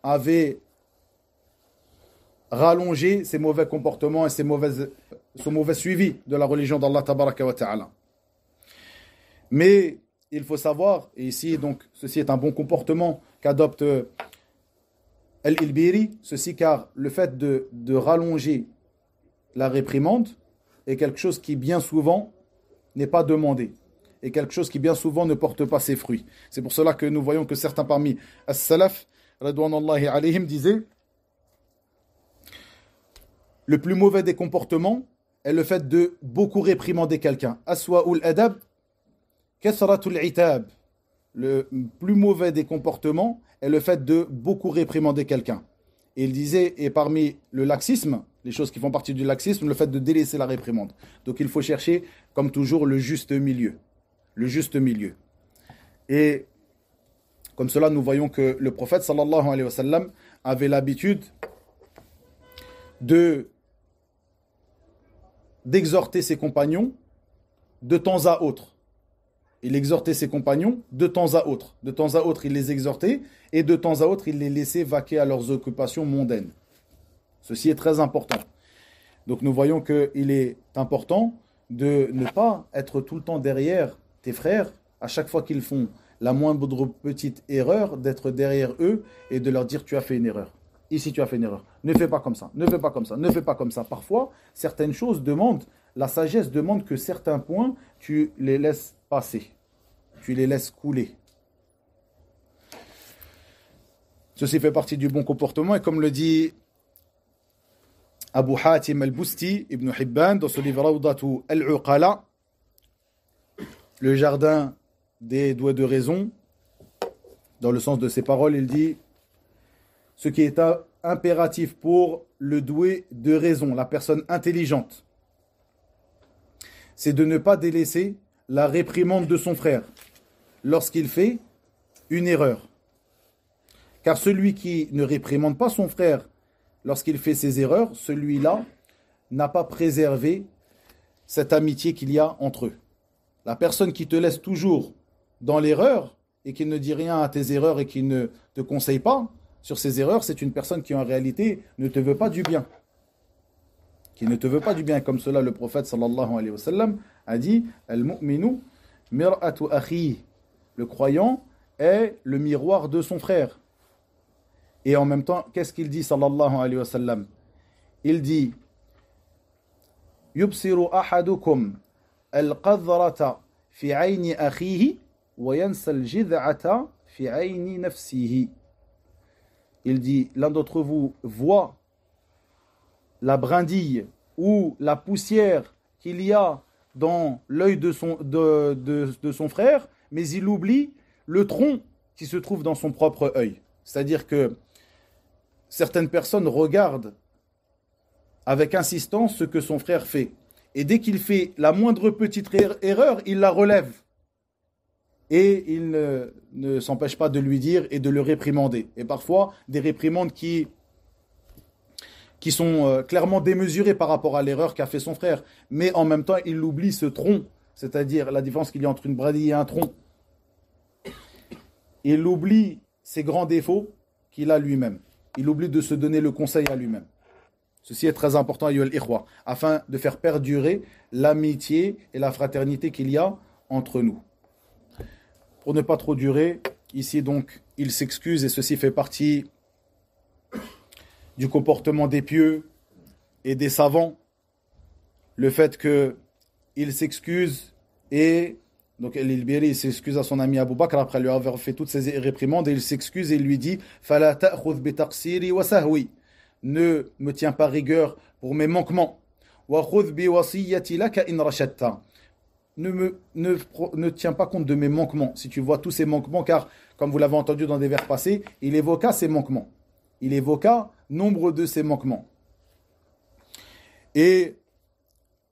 avait rallongé ses mauvais comportements et son mauvais suivi de la religion d'Allah tabaraka wa ta'ala. Mais il faut savoir, et ici donc ceci est un bon comportement qu'adopte Al-Ilbiri, ceci car le fait de rallonger la réprimande est quelque chose qui bien souvent n'est pas demandé. Et quelque chose qui bien souvent ne porte pas ses fruits. C'est pour cela que nous voyons que certains parmi as-salaf, radouanallahi alayhim, disaient le plus mauvais des comportements est le fait de beaucoup réprimander quelqu'un. Aswa'ul adab, kasratul itab. Le plus mauvais des comportements est le fait de beaucoup réprimander quelqu'un. Et il disait, et parmi le laxisme, les choses qui font partie du laxisme, le fait de délaisser la réprimande. Donc il faut chercher, comme toujours, le juste milieu. Le juste milieu. Et comme cela, nous voyons que le prophète, sallallahu alayhi wa sallam, avait l'habitude d'exhorter ses compagnons de temps à autre. Il exhortait ses compagnons de temps à autre. De temps à autre, il les exhortait et de temps à autre, il les laissait vaquer à leurs occupations mondaines. Ceci est très important. Donc nous voyons qu'il est important de ne pas être tout le temps derrière tes frères, à chaque fois qu'ils font la moindre petite erreur, d'être derrière eux et de leur dire tu as fait une erreur. Ici tu as fait une erreur. Ne fais pas comme ça, ne fais pas comme ça, ne fais pas comme ça. Parfois, certaines choses demandent, la sagesse demande que certains points, tu les laisses passer. Tu les laisses couler. Ceci fait partie du bon comportement et comme le dit Abu Hatim al-Busti, Ibn Hibban, dans ce livre Rawdatu al-Uqala, le jardin des doués de raison, dans le sens de ses paroles, il dit ce qui est impératif pour le doué de raison, la personne intelligente, c'est de ne pas délaisser la réprimande de son frère lorsqu'il fait une erreur. Car celui qui ne réprimande pas son frère lorsqu'il fait ses erreurs, celui-là n'a pas préservé cette amitié qu'il y a entre eux. La personne qui te laisse toujours dans l'erreur et qui ne dit rien à tes erreurs et qui ne te conseille pas sur ses erreurs, c'est une personne qui en réalité ne te veut pas du bien. Qui ne te veut pas du bien. Comme cela, le prophète sallallahu alayhi wa sallam a dit « Al-mu'minu mir'atu akhi » Le croyant est le miroir de son frère. Et en même temps, qu'est-ce qu'il dit sallallahu alayhi wa sallam? Il dit Yubsiru ahadukum al-qadrata fi ayni akhihi wa yansa al-jid'ata fi ayni nafsihi. Il dit l'un d'entre vous voit la brindille ou la poussière qu'il y a dans l'œil de son frère, mais il oublie le tronc qui se trouve dans son propre œil. C'est-à-dire que certaines personnes regardent avec insistance ce que son frère fait. Et dès qu'il fait la moindre petite erreur, il la relève. Et il ne s'empêche pas de lui dire et de le réprimander. Et parfois, des réprimandes qui sont clairement démesurées par rapport à l'erreur qu'a fait son frère. Mais en même temps, il oublie ce tronc, c'est-à-dire la différence qu'il y a entre une brindille et un tronc. Il oublie ses grands défauts qu'il a lui-même. Il oublie de se donner le conseil à lui-même. Ceci est très important, ayyuhal ikhwa, afin de faire perdurer l'amitié et la fraternité qu'il y a entre nous. Pour ne pas trop durer, ici donc, il s'excuse et ceci fait partie du comportement des pieux et des savants. Le fait qu'il s'excuse et donc il s'excuse à son ami Abu Bakr après lui avoir fait toutes ces réprimandes et il s'excuse et il lui dit Fala ta'khudh bi taqsiri wa sahwi. Ne me tiens pas rigueur pour mes manquements. Wa khudh bi wasiyyati laka in rashadta. Ne tiens pas compte de mes manquements si tu vois tous ces manquements, car comme vous l'avez entendu dans des vers passés, il évoqua ces manquements. Il évoqua nombre de ces manquements. Et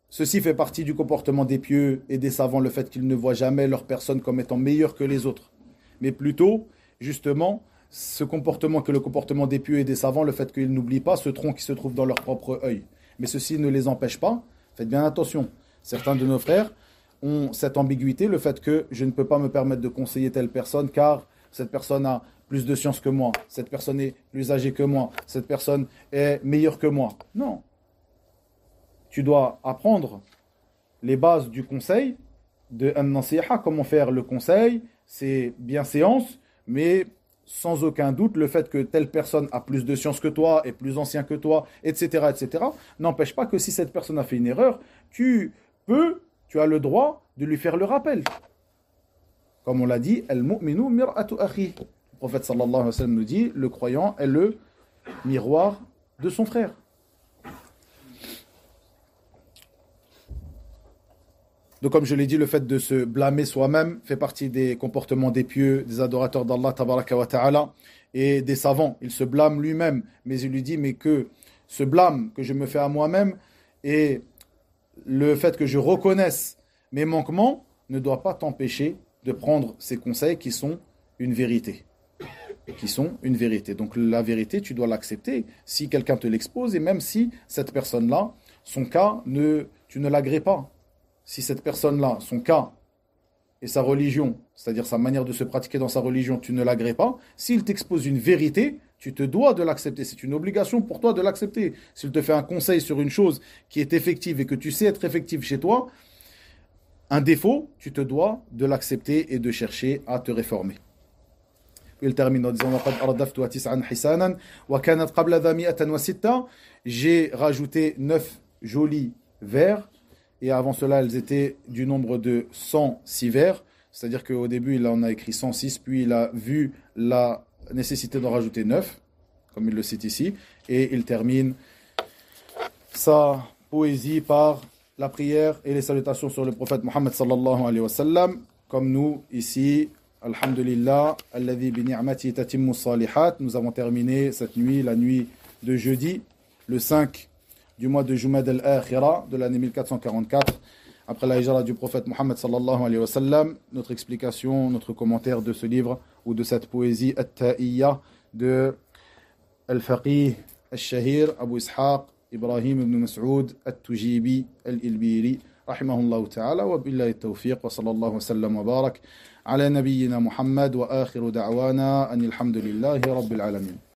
ceci fait partie du comportement des pieux et des savants, le fait qu'ils ne voient jamais leur personne comme étant meilleure que les autres. Mais plutôt, justement, ce comportement que le comportement des pieux et des savants, le fait qu'ils n'oublient pas ce tronc qui se trouve dans leur propre œil. Mais ceci ne les empêche pas. Faites bien attention. Certains de nos frères ont cette ambiguïté, le fait que je ne peux pas me permettre de conseiller telle personne car cette personne a plus de science que moi, cette personne est plus âgée que moi, cette personne est meilleure que moi. Non. Tu dois apprendre les bases du conseil, de an-nasiha, comment faire le conseil, c'est bienséance, mais sans aucun doute, le fait que telle personne a plus de science que toi, est plus ancien que toi, etc., n'empêche pas que si cette personne a fait une erreur, tu tu as le droit de lui faire le rappel. Comme on l'a dit, al-mu'minu mir'atu akhi. Le prophète sallallahu alayhi wa sallam nous dit, le croyant est le miroir de son frère. Donc comme je l'ai dit, le fait de se blâmer soi-même fait partie des comportements des pieux, des adorateurs d'Allah tabaraka wa ta'ala et des savants. Il se blâme lui-même, mais il lui dit, mais que ce blâme que je me fais à moi-même et le fait que je reconnaisse mes manquements ne doit pas t'empêcher de prendre ces conseils qui sont une vérité. Donc la vérité, tu dois l'accepter si quelqu'un te l'expose et même si cette personne-là, son cas, tu ne l'agrées pas. Si cette personne-là, son cas et sa religion, c'est-à-dire sa manière de se pratiquer dans sa religion, tu ne l'agrées pas, s'il t'expose une vérité, tu te dois de l'accepter. C'est une obligation pour toi de l'accepter. S'il te fait un conseil sur une chose qui est effective et que tu sais être effective chez toi, un défaut, tu te dois de l'accepter et de chercher à te réformer. Puis il termine en disant j'ai rajouté 9 jolis vers. Et avant cela, elles étaient du nombre de 106 vers. C'est-à-dire qu'au début, il en a écrit 106, puis il a vu la nécessité d'en rajouter 9, comme il le cite ici. Et il termine sa poésie par la prière et les salutations sur le prophète Mohammed sallallahu alayhi wa sallam. Comme nous, ici, Alhamdulillah, alladhi bi ni'mati tatimmu salihat. Nous avons terminé cette nuit, la nuit de jeudi, le 5 du mois de Jumad al-Akhira de l'année 1444 après la hijra du prophète Mohammed sallallahu alayhi wa sallam. Notre explication, notre commentaire de ce livre ou de cette poésie At-Ta'iyya de Al-Faqih Al-Shahir Abu Ishaq Ibrahim ibn Mas'ud At-Tujibi Al-Ilbiri rahimahullah ta'ala wa billahi tawfiq wa sallallahu wa sallam wa barak ala nabiyyina Muhammad wa akhiru da'wana anil hamdulillahi rabbil alamin.